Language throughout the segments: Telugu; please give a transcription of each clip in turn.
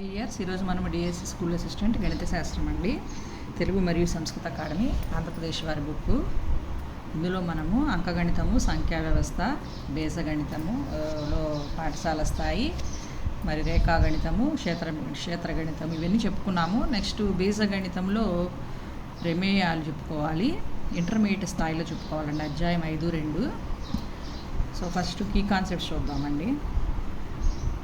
ఇయర్స్ ఈరోజు మనం డిఎస్సి స్కూల్ అసిస్టెంట్ గణిత శాస్త్రం అండి, తెలుగు మరియు సంస్కృత అకాడమీ ఆంధ్రప్రదేశ్ వారి బుక్. ఇందులో మనము అంకగణితము, సంఖ్యా వ్యవస్థ, బీజగణితము లో పాఠశాల స్థాయి, మరి రేఖాగణితము, క్షేత్రగణితం ఇవన్నీ చెప్పుకున్నాము. నెక్స్ట్ బీజగణితంలో ప్రమేయాలు చెప్పుకోవాలి, ఇంటర్మీడియట్ స్థాయిలో చెప్పుకోవాలండి, అధ్యాయం 5.2. సో ఫస్ట్ కీ కాన్సెప్ట్స్ చూద్దామండి.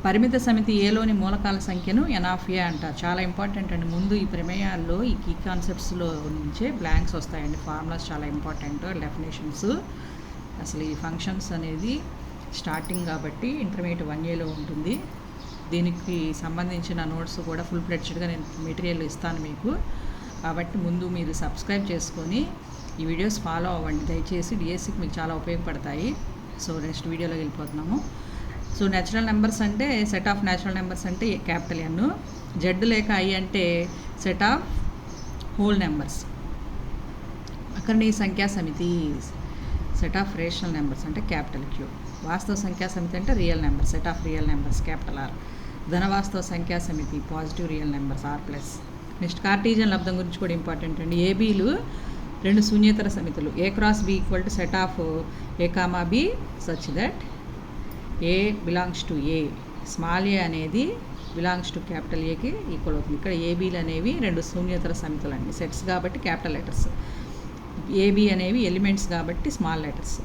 పరిమిత సమితి ఏలోని మూలకాల సంఖ్యను ఎన్ఆఫ్ఏ అంటారు. చాలా ఇంపార్టెంట్ అండి. ముందు ఈ ప్రమేయాల్లో ఈ కీ కాన్సెప్ట్స్లో నుంచే బ్లాంక్స్ వస్తాయండి. ఫార్ములాస్ చాలా ఇంపార్టెంట్, డెఫినేషన్స్. అసలు ఈ ఫంక్షన్స్ అనేది స్టార్టింగ్ కాబట్టి ఇంటర్మీడియట్ 1Aలో ఉంటుంది. దీనికి సంబంధించిన నోట్స్ కూడా ఫుల్ ఫ్లెడ్జ్డ్గా నేను మెటీరియల్ ఇస్తాను మీకు. కాబట్టి ముందు మీరు సబ్స్క్రైబ్ చేసుకొని ఈ వీడియోస్ ఫాలో అవ్వండి దయచేసి. డిఎస్సికి మీకు చాలా ఉపయోగపడతాయి. సో నెక్స్ట్ వీడియోలోకి వెళ్ళిపోతున్నాము. సో న్యాచురల్ నెంబర్స్ అంటే సెట్ ఆఫ్ న్యాచురల్ నెంబర్స్ అంటే క్యాపిటల్ ఎన్, జెడ్ లేక ఐ అంటే సెట్ ఆఫ్ హోల్ నెంబర్స్. అక్కడని సంఖ్యా సమితి సెట్ ఆఫ్ రేషనల్ నెంబర్స్ అంటే క్యాపిటల్ క్యూ. వాస్తవ సంఖ్యా సమితి అంటే real numbers, set of real numbers capital R. ధనవాస్తవ సంఖ్యా సమితి positive real numbers R+. Next Cartesian లబ్ధం గురించి కూడా ఇంపార్టెంట్ అండి. ఏబీలు రెండు శూన్యేతర సమితులు. A × B = set of A, B such that A belongs to A, small a అనేది బిలాంగ్స్ టు క్యాపిటల్ ఏకి ఈక్వల్ అవుతుంది. ఇక్కడ ఏబీలు అనేవి రెండు శూన్యేతర సమితులు అండి, సెట్స్ కాబట్టి క్యాపిటల్ లెటర్స్. ఏబీ అనేవి ఎలిమెంట్స్ కాబట్టి స్మాల్ లెటర్స్,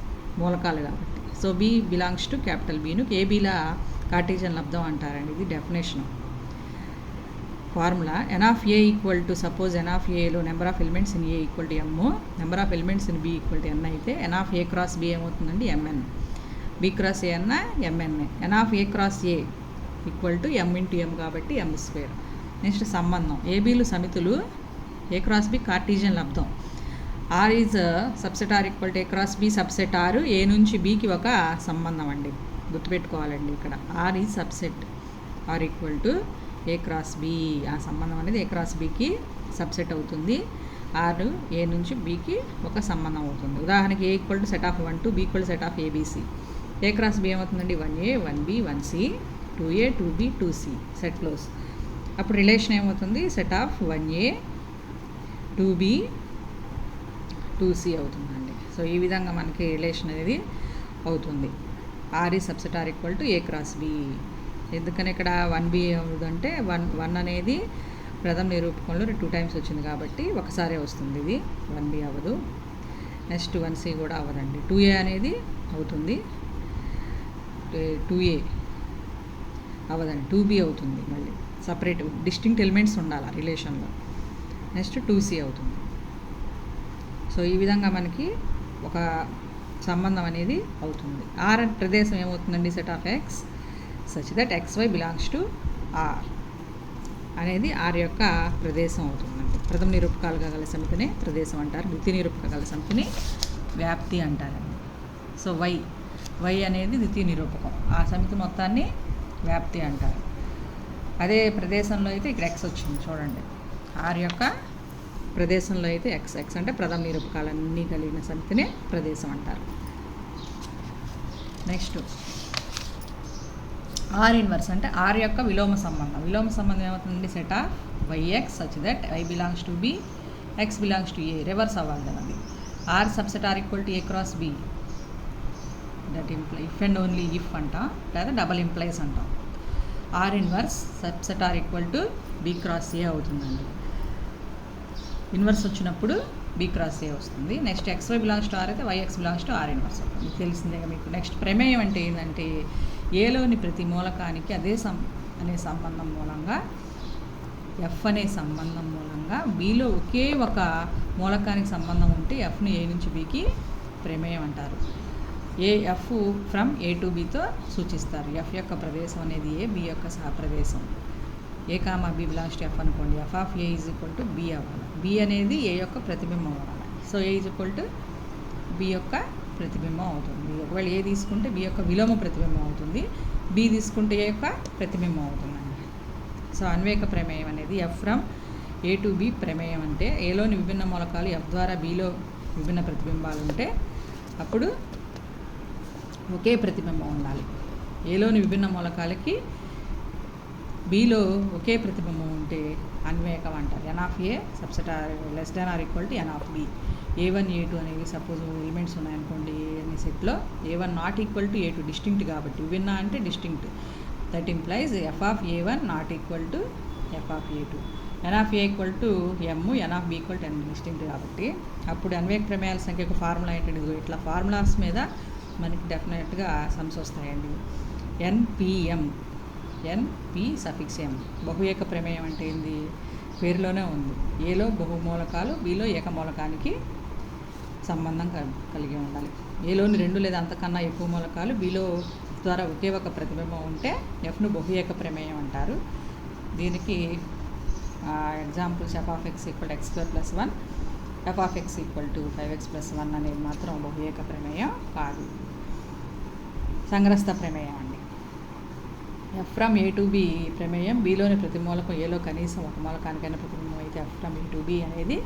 మూలకాలు కాబట్టి. So B belongs to capital బీను ఏబీల కార్టీజియన్ లబ్ధం అంటారండి. ఇది definition. Formula N of A equal to, suppose ఎన్ఆఫ్ఏలో number of elements in A equal to M, number of elements in B equal to N అయితే ఎన్ఆఫ్ A × B ఏమవుతుందండి MN, B × A అన్న MN. N of A × A equal to M × M కాబట్టి M². నెక్స్ట్ సంబంధం. ఏబీలు సమితులు, A × B కార్టీజియన్ లబ్ధం. R is subset R equal to A × B subset R, A నుంచి Bకి ఒక సంబంధం అండి, గుర్తుపెట్టుకోవాలండి. ఇక్కడ R is subset R equal to A × B. ఆ సంబంధం అనేది A × Bకి సబ్సెట్ అవుతుంది. R A నుంచి Bకి ఒక సంబంధం అవుతుంది. ఉదాహరణకి A equal to set of 1 2, B equal to set of ABC. A × B ఏమవుతుందండి 1A 1B 1C, 2A 2B 2C, set close. అప్పుడు రిలేషన్ ఏమవుతుంది, set of 1A 2B 2C అవుతుందండి. సో ఈ విధంగా మనకి రిలేషన్ అనేది అవుతుంది. R ఈ subset R equal to A × B. ఎందుకని ఇక్కడ 1B అవుతుందంటే 1 అనేది ప్రథమ నిరూపకంలో 2 టైమ్స్ వచ్చింది కాబట్టి ఒకసారే వస్తుంది, ఇది 1B అవ్వదు. నెక్స్ట్ 1C కూడా అవ్వదండి. 2A అనేది అవుతుంది, 2A అవ్వదండి, 2B అవుతుంది. మళ్ళీ సపరేట్ డిస్టింక్ట్ ఎలిమెంట్స్ ఉండాలి రిలేషన్లో. నెక్స్ట్ 2C అవుతుంది. సో ఈ విధంగా మనకి ఒక సంబంధం అనేది అవుతుంది. R ప్రదేశం ఏమవుతుందండి, set of X such that XY belongs to R అనేది R యొక్క ప్రదేశం అవుతుందండి. ప్రథమ నిరూపకాలుగా గల సమితిని ప్రదేశం అంటారు, ద్వితీయ నిరూపక గల సమితిని వ్యాప్తి అంటారండి. సో Y అనేది ద్వితీయ నిరూపకం, ఆ సమితి మొత్తాన్ని వ్యాప్తి అంటారు. అదే ప్రదేశంలో అయితే ఇక్కడ X వచ్చింది చూడండి. R యొక్క ప్రదేశంలో అయితే X అంటే ప్రథమ నిరూపకాలన్నీ కలిగిన సమితిని ప్రదేశం అంటారు. నెక్స్ట్ R ఇన్వర్స్ అంటే R యొక్క విలోమ సంబంధం. విలోమ సంబంధం ఏమవుతుందండి, set of YX such that I belongs to B, X belongs to A. Reverse అవ్వాలి అది. R subset R equal to A × B, that imply if and only if అంటాం, లేదా డబల్ ఇంప్లైస్ అంటాం. R inverse subset R equal to B × A అవుతుందండి. ఇన్వర్స్ వచ్చినప్పుడు B × A వస్తుంది. Next XY belongs to R అయితే YX belongs to R inverse అవుతుంది, తెలిసిందే మీకు. నెక్స్ట్ ప్రమేయం అంటే ఏంటంటే ఏలోని ప్రతి మూలకానికి అనే సంబంధం మూలంగా, F అనే సంబంధం మూలంగా Bలో ఒకే ఒక మూలకానికి సంబంధం ఉంటే Fను A నుంచి Bకి ప్రమేయం అంటారు. F ఫ్రమ్ A to Bతో సూచిస్తారు. F యొక్క ప్రదేశం అనేది A, B యొక్క సహప్రదేశం. A, B belongs to F అనుకోండి, F of A is equal to B అవ్వాలి. B అనేది A యొక్క ప్రతిబింబం అవ్వాలి. So A is equal to B యొక్క ప్రతిబింబం అవుతుంది. ఒకవేళ A తీసుకుంటే B యొక్క విలోమ ప్రతిబింబం అవుతుంది, B తీసుకుంటే A యొక్క ప్రతిబింబం అవుతుందండి. సో అన్వేక ప్రమేయం అనేది F from A to B ప్రమేయం అంటే Aలోని విభిన్న మూలకాలు F ద్వారా Bలో విభిన్న ప్రతిబింబాలు ఉంటే అప్పుడు ఒకే ప్రతిబింబం ఉండాలి. Aలోని విభిన్న మూలకాలకి బిలో ఒకే ప్రతిబింబం ఉంటే అన్వేకం అంటారు. N of A subset less than R equal to N of B. A1 A2 అనేవి సపోజ్ ఎలిమెంట్స్ ఉన్నాయనుకోండి అనే సెట్లో A1 not equal to A2 distinct కాబట్టి విభిన్న అంటే distinct. That implies f of A1 not equal to f of A2. N of A equal to m, n of B equal to n distinct కాబట్టి అప్పుడు అన్వేక ప్రమేయాల సంఖ్య యొక్క ఫార్ములా ఏంటంటే ఇట్లా ఫార్ములాస్ మీద మనకి డెఫినెట్గా సమ్స్ వస్తాయండి. ఎన్పిఎం, ఎన్పి సఫిక్స్ ఎం. బహుఏక ప్రమేయం అంటే ఏంది? పేరులోనే ఉంది. ఏలో బహుమూలకాలు, బిలో ఏకమూలకానికి సంబంధం కలిగి ఉండాలి. ఏలోని 2 లేదా అంతకన్నా ఎక్కువ మూలకాలు బిలో ద్వారా ఒకే ఒక ప్రతిబింబం ఉంటే ఎఫ్ను బహుఏక ప్రమేయం అంటారు. దీనికి examples F of X equal x² + 1, F of X equal to 5x + 1 అనేది మాత్రం బహుఏక ప్రమేయం కాదు, సంగ్రస్త ప్రమేయం అండి. F from A to B ప్రమేయం. బిలోని ప్రతి మూలకం ఏలో కనీసం ఒక మూలకానికైనా ప్రతిబింబం అయితే F from A to B అనేది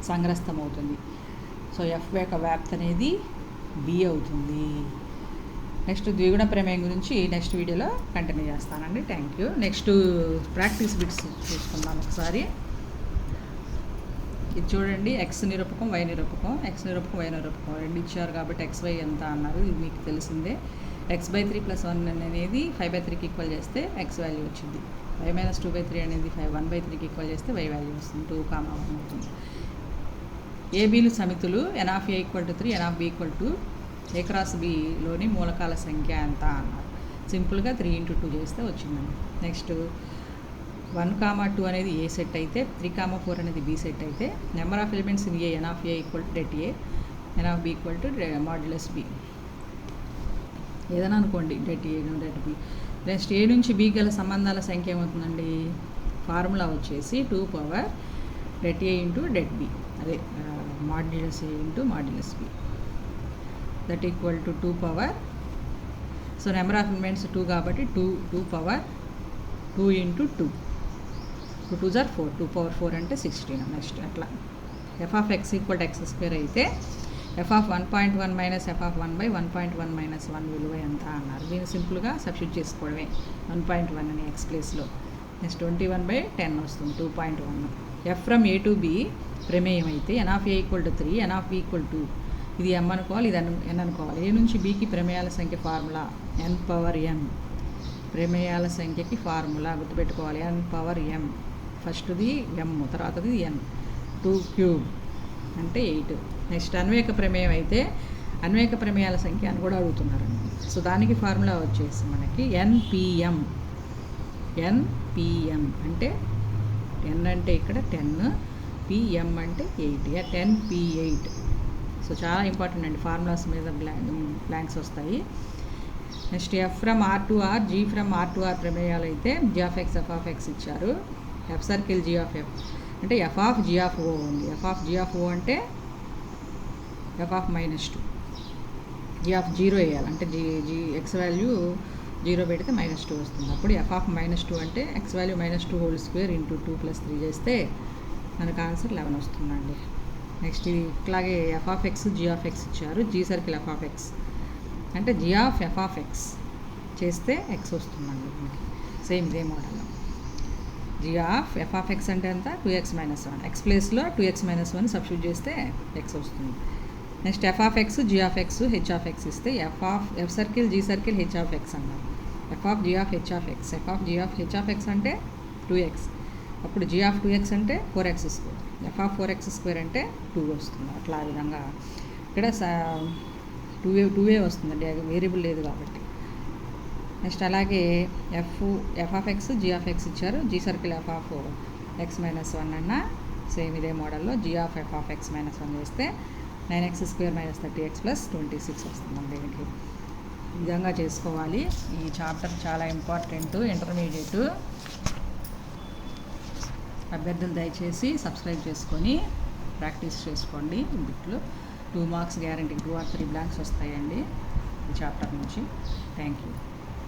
సంగ్రస్తం అవుతుంది. సో ఎఫ్ యొక్క వ్యాప్తి అనేది బి అవుతుంది. నెక్స్ట్ ద్విగుణ ప్రమేయం గురించి నెక్స్ట్ వీడియోలో కంటిన్యూ చేస్తానండి. Thank you. Next practice bits చూసుకుందాం ఒకసారి. ఇది చూడండి, ఎక్స్ నిరూపకం, వై నిరూపకం. ఎక్స్ నిరూపకం, వై నిరూపకం రెండు ఇచ్చారు కాబట్టి ఎక్స్ వై ఎంత అన్నారు, ఇది మీకు తెలిసిందే. x/3 + 1 అనేది 5/3కి ఈక్వల్ చేస్తే ఎక్స్ వాల్యూ వచ్చింది. y - 2/3 అనేది 1/3కి ఈక్వల్ చేస్తే y వాల్యూ వస్తుంది. 2, 1 అవుతుంది. ఏబీలు సమితులు. N of A equal to 3, N of B equal to A cross బిలోని మూలకాల సంఖ్య ఎంత అన్నారు. సింపుల్గా 3 × 2 చేస్తే వచ్చిందండి. నెక్స్ట్ 1, 2 అనేది ఏ సెట్ అయితే, 3, 4 అనేది బి సెట్ అయితే, number of elements in A N of A equal to det A, N of B equal to modulus B. ఏదైనా అనుకోండి, det A det B. Next A నుంచి బి గల సంబంధాల సంఖ్య ఏమవుతుందండి? ఫార్ములా వచ్చేసి 2 power det A into det B, అదే modulus A into modulus B, that equal to 2 power. So number of elements 2 కాబట్టి 2 పవర్ 2 × 2, 2 2s are 4, 2 power 4 అంటే 16. నెక్స్ట్ అట్లా F of X equal to x² అయితే F of 1.1 minus F of 1/1.1 - 1 విలువ ఎంత అన్నారు. దీన్ని సింపుల్గా సబ్స్టిట్యూట్ చేసుకోవడమే 1.1 అని ఎక్స్ ప్లేస్లో. నెక్స్ట్ 21/10 వస్తుంది, 2.1. F from A to B ప్రమేయం అయితే N of A equal to 3, N of B equal to, ఇది ఎమ్ అనుకోవాలి, ఇది ఎన్ అనుకోవాలి. ఏ నుంచి బికి ప్రమేయాల సంఖ్య ఫార్ములా n పవర్ m. ప్రమేయాల సంఖ్యకి ఫార్ములా గుర్తుపెట్టుకోవాలి, n పవర్ m. ఫస్ట్ది m, తర్వాతది n, 2³ అంటే 8. నెక్స్ట్ అన్వేక ప్రమేయం అయితే అన్వేక ప్రమేయాల సంఖ్య అని కూడా అడుగుతున్నారండి. సో దానికి ఫార్ములా వచ్చేసి మనకి NPM. NPM అంటే n అంటే ఇక్కడ 10, PM అంటే 8, 10P8. సో చాలా ఇంపార్టెంట్ అండి, ఫార్ములాస్ మీద బ్లాంక్స్ వస్తాయి. Next F from R to R, G from R to R ప్రమేయాలు అయితే G of X, F of X ఇచ్చారు. F circle G of F అంటే F of G of O ఉంది. F of G of O అంటే ఎఫ్ ఆఫ్ -2, జీ ఆఫ్ 0 వేయాలి అంటే జీ ఎక్స్ వాల్యూ 0 పెడితే -2 వస్తుంది. అప్పుడు ఎఫ్ ఆఫ్ -2 అంటే X value -2 whole square into 2 + 3 చేస్తే మనకు ఆన్సర్ 11 వస్తుందండి. నెక్స్ట్ ఇట్లాగే F of X, G of X ఇచ్చారు. G circle F of X అంటే G of F of X చేస్తే ఎక్స్ వస్తుందండి. మనకి సేమ్ ఇదే మోడల్లో G of F of X అంటే ఎంత? 2x - 1. ఎక్స్ ప్లేస్లో 2x - 1 సబ్స్టిట్యూట్ చేస్తే ఎక్స్ వస్తుంది. Next F of X, G of X, H of X ఇస్తే F circle, G circle, H of X అన్నారు. F of G of H of X, F of G of H of X అంటే 2x, అప్పుడు జీ ఆఫ్ 2x అంటే 4x², ఎఫ్ ఆఫ్ 4x² అంటే 2 వస్తుంది. అట్లా ఆ విధంగా ఇక్కడ 2a వస్తుందండి, వేరియబుల్ లేదు కాబట్టి. నెక్స్ట్ అలాగే F of X, G of X ఇచ్చారు. G circle F of x - 1 అన్న సేమ్ ఇదే మోడల్లో G of F of x - 1 చేస్తే 9x² - 30x + 26 వస్తుందండి. దీనికి ఈ విధంగా చేసుకోవాలి. ఈ చాప్టర్ చాలా ఇంపార్టెంట్, ఇంటర్మీడియట్. అభ్యర్థులు దయచేసి సబ్స్క్రైబ్ చేసుకొని ప్రాక్టీస్ చేసుకోండి. బిట్లు 2 మార్క్స్ గ్యారంటీ, 2 or 3 బ్లాంక్స్ వస్తాయండి ఈ చాప్టర్ నుంచి. Thank you.